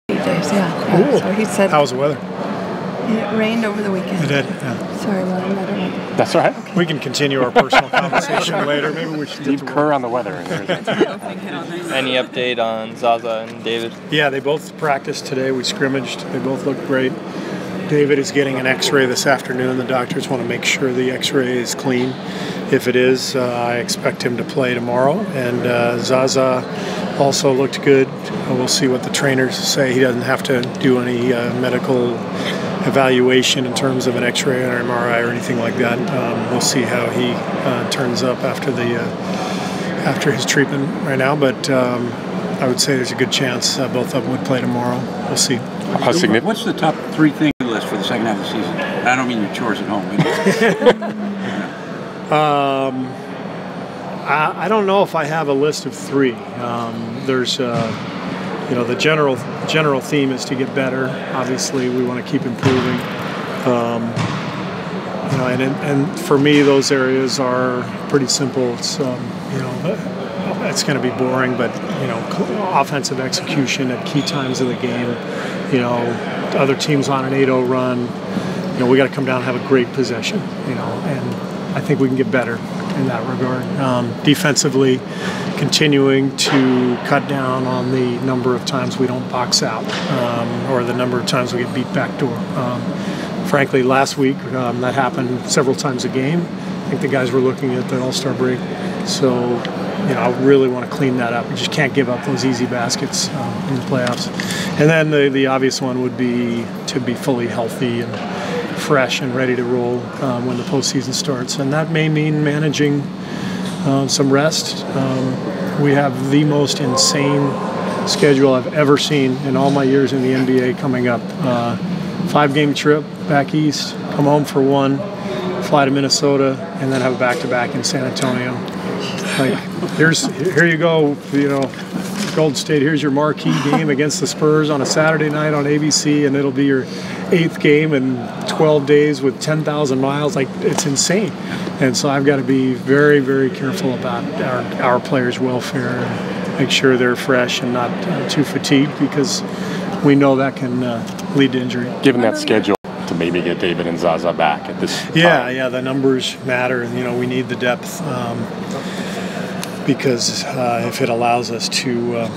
Days, yeah. So he said. How was the weather? It rained over the weekend. It did. Yeah. Sorry, Ryan. I don't know. That's all right. Okay. We can continue our personal conversation later. Maybe we should Leave Kerr on the weather. Any update on Zaza and David? Yeah, they both practiced today. We scrimmaged. They both looked great. David is getting an x-ray this afternoon. The doctors want to make sure the x-ray is clean. If it is, I expect him to play tomorrow. And Zaza also looked good. We'll see what the trainers say. He doesn't have to do any medical evaluation in terms of an x-ray or MRI or anything like that. We'll see how he turns up after his treatment right now. But I would say there's a good chance both of them would play tomorrow. We'll see. How significant? What's the top 3 things on the list for the second half of the season? I don't mean your chores at home. I don't know if I have a list of 3. There's, the general theme is to get better. Obviously, we want to keep improving. And for me, those areas are pretty simple. It's, it's going to be boring, but offensive execution at key times of the game. Other teams on an 8-0 run. We got to come down and have a great possession. And I think we can get better in that regard. Defensively, continuing to cut down on the number of times we don't box out, or the number of times we get beat backdoor. Frankly, last week that happened several times a game. I think the guys were looking at the All-Star break, so I really want to clean that up. We just can't give up those easy baskets in the playoffs. And then the obvious one would be to be fully healthy and fresh and ready to roll when the postseason starts. And that may mean managing some rest. We have the most insane schedule I've ever seen in all my years in the NBA coming up. 5-game trip back east, come home for 1, fly to Minnesota, and then have a back-to-back in San Antonio. Here you go, Golden State, here's your marquee game against the Spurs on a Saturday night on ABC, and it'll be your 8th game in 12 days with 10,000 miles. It's insane. And so I've got to be very, very careful about our players' welfare and make sure they're fresh and not too fatigued, because we know that can lead to injury. Given that schedule, to maybe get David and Zaza back at this time. Yeah, the numbers matter. We need the depth. Because if it allows us to,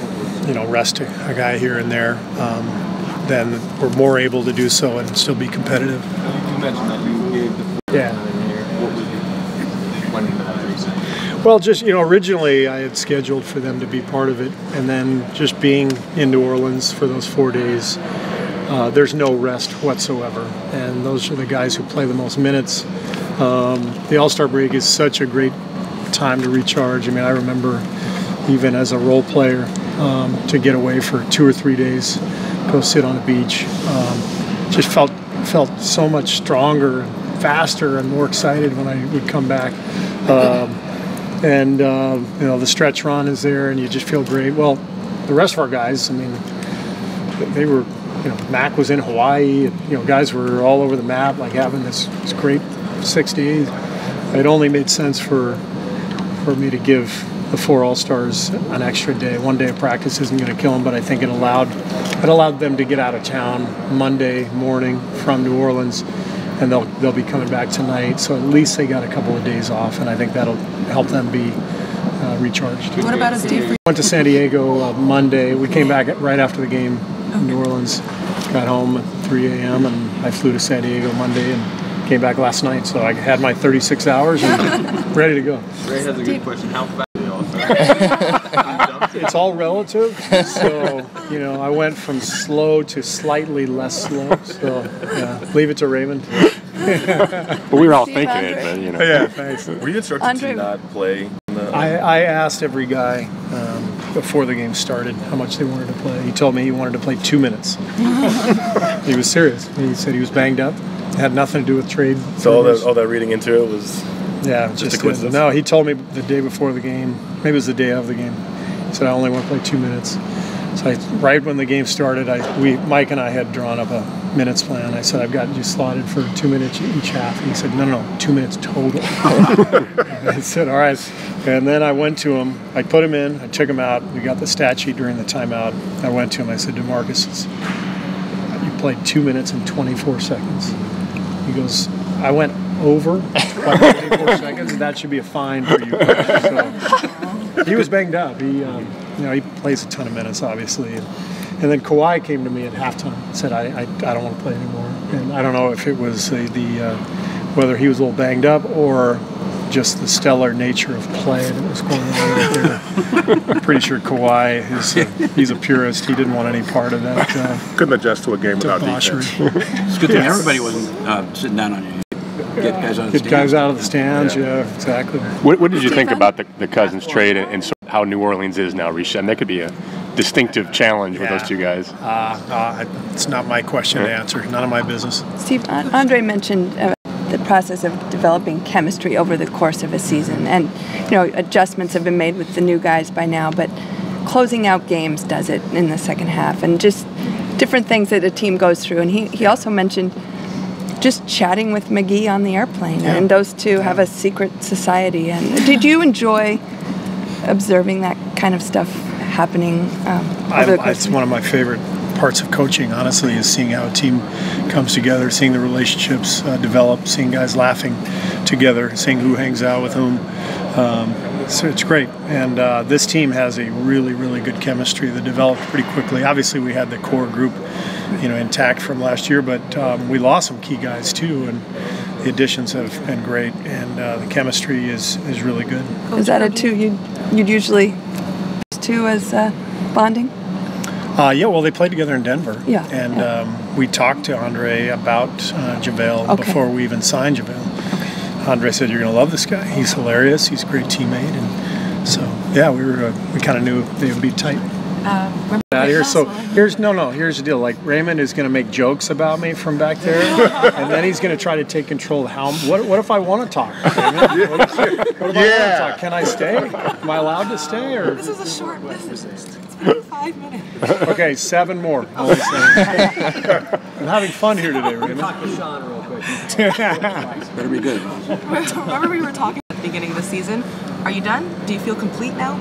rest a guy here and there, then we're more able to do so and still be competitive. You mentioned that you gave the here. What was the reason? Well, just, originally I had scheduled for them to be part of it, and then just being in New Orleans for those 4 days, there's no rest whatsoever. And those are the guys who play the most minutes. The All-Star break is such a great time to recharge. I remember even as a role player to get away for 2 or 3 days, go sit on a beach, just felt so much stronger, faster, and more excited when I would come back. The stretch run is there, and you just feel great. Well, the rest of our guys, they were, Mac was in Hawaii, and, guys were all over the map, having this great 6 days. It only made sense for me to give the 4 All-Stars an extra day. 1 day of practice isn't going to kill them, but I think it allowed them to get out of town Monday morning from New Orleans, and they'll be coming back tonight. So at least they got a couple of days off, and I think that'll help them be recharged. What about his debrief? Went to San Diego Monday. We came back right after the game in New Orleans. Got home at 3 a.m. and I flew to San Diego Monday and came back last night. So I had my 36 hours and ready to go. Ray has a good question. How fast are you all? It's all relative. So, I went from slow to slightly less slow. So, leave it to Raymond. But we were all thinking Andre? it, but Yeah, thanks. Were you instructed Andre, to not play? I asked every guy before the game started how much they wanted to play. He told me he wanted to play 2 minutes. He was serious. He said he was banged up. It had nothing to do with trade. So all that reading into it was just a coincidence? No, he told me the day before the game, maybe it was the day of the game, he said I only want to play 2 minutes. So right when the game started, Mike and I had drawn up a minutes plan. I said, I've got you slotted for 2 minutes each half. And he said, no, 2 minutes total. I said, all right. And then I went to him. I put him in. I took him out. We got the stat sheet during the timeout. I went to him. I said, DeMarcus, you played 2 minutes and 24 seconds. He goes, I went over by 24 seconds. That should be a fine for you. So he was banged up. He plays a ton of minutes, obviously. And then Kawhi came to me at halftime and said, I don't want to play anymore. And I don't know if it was whether he was a little banged up or just the stellar nature of play that was going on there. I'm pretty sure Kawhi he's a purist. He didn't want any part of that. Couldn't adjust to a game without defense. It's good thing everybody wasn't sitting down on you. Get guys out of the stands. Yeah, exactly. What did you think about the Cousins trade and sort of how New Orleans is now, Risha? And that could be a distinctive challenge with those two guys. It's not my question to answer. None of my business. Steve, Andre mentioned the process of developing chemistry over the course of a season, and adjustments have been made with the new guys by now, but closing out games does it in the second half, and just different things that a team goes through. And he also mentioned just chatting with McGee on the airplane, and those two have a secret society. And did you enjoy observing that kind of stuff happening over the course? It's one of my favorite parts of coaching, honestly, is seeing how a team comes together, seeing the relationships develop, seeing guys laughing together, seeing who hangs out with whom. So it's great. And this team has a really, really good chemistry that developed pretty quickly. Obviously, we had the core group intact from last year, but we lost some key guys too, and the additions have been great, and the chemistry is really good. Is that a two you'd usually two as bonding? Yeah, well, they played together in Denver. Yeah. And we talked to Andre about JaVale before we even signed JaVale. Okay. Andre said, "You're going to love this guy. He's hilarious. He's a great teammate." And so, yeah, we kind of knew they would be tight. Out here. So here's the deal. Like, Raymond is going to make jokes about me from back there, and then he's going to try to take control of how. What if I want to talk? Raymond? What if I want to talk? Can I stay? Am I allowed to stay? Or this is a short business. It's been 5 minutes. Okay, 7 more. I'm having fun here today, Raymond. Talk to Sean real quick. Better be good. Remember we were talking at the beginning of the season. Are you done? Do you feel complete now?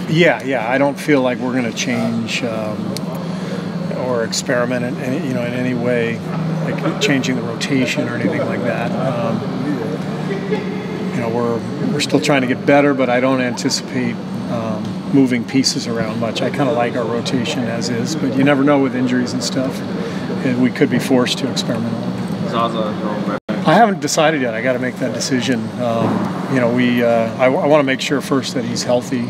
Yeah. I don't feel like we're going to change or experiment in any way, like changing the rotation or anything like that. We're still trying to get better, but I don't anticipate moving pieces around much. I kind of like our rotation as is, but you never know with injuries and stuff. We could be forced to experiment. Zaza, I haven't decided yet. I got to make that decision. I want to make sure first that he's healthy.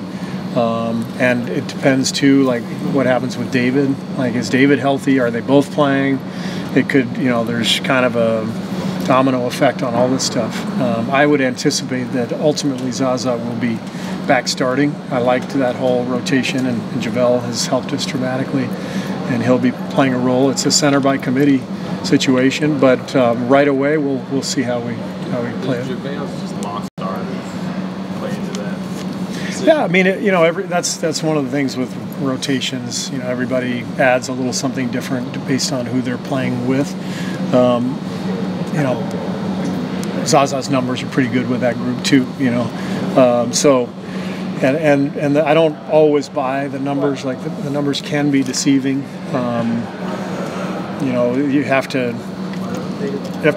And it depends too, like what happens with David. Like, is David healthy? Are they both playing? It could, there's kind of a domino effect on all this stuff. I would anticipate that ultimately Zaza will be back starting. I liked that whole rotation, and JaVale has helped us dramatically, and he'll be playing a role. It's a center by committee situation, but right away we'll see how we play it. JaVale's just lost stars play into that. Yeah, I mean, that's one of the things with rotations. Everybody adds a little something different based on who they're playing with. Zaza's numbers are pretty good with that group too. And I don't always buy the numbers. Like the numbers can be deceiving. You have to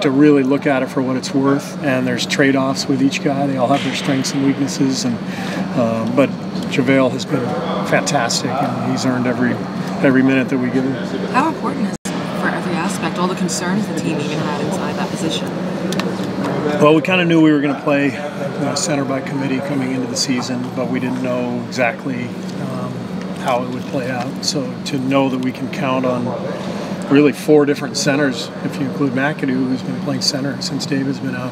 really look at it for what it's worth, and there's trade-offs with each guy. They all have their strengths and weaknesses, but JaVale has been fantastic, and he's earned every minute that we give him. How important is it for every aspect, all the concerns the team even had inside that position? Well, we kind of knew we were going to play center by committee coming into the season, but we didn't know exactly how it would play out. So to know that we can count on really 4 different centers, if you include McAdoo, who's been playing center since David's been out.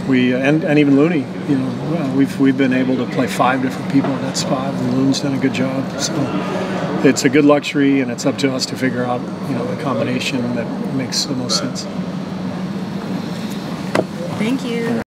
And even Looney, we've been able to play 5 different people in that spot, and Looney's done a good job. So it's a good luxury, and it's up to us to figure out the combination that makes the most sense. Thank you.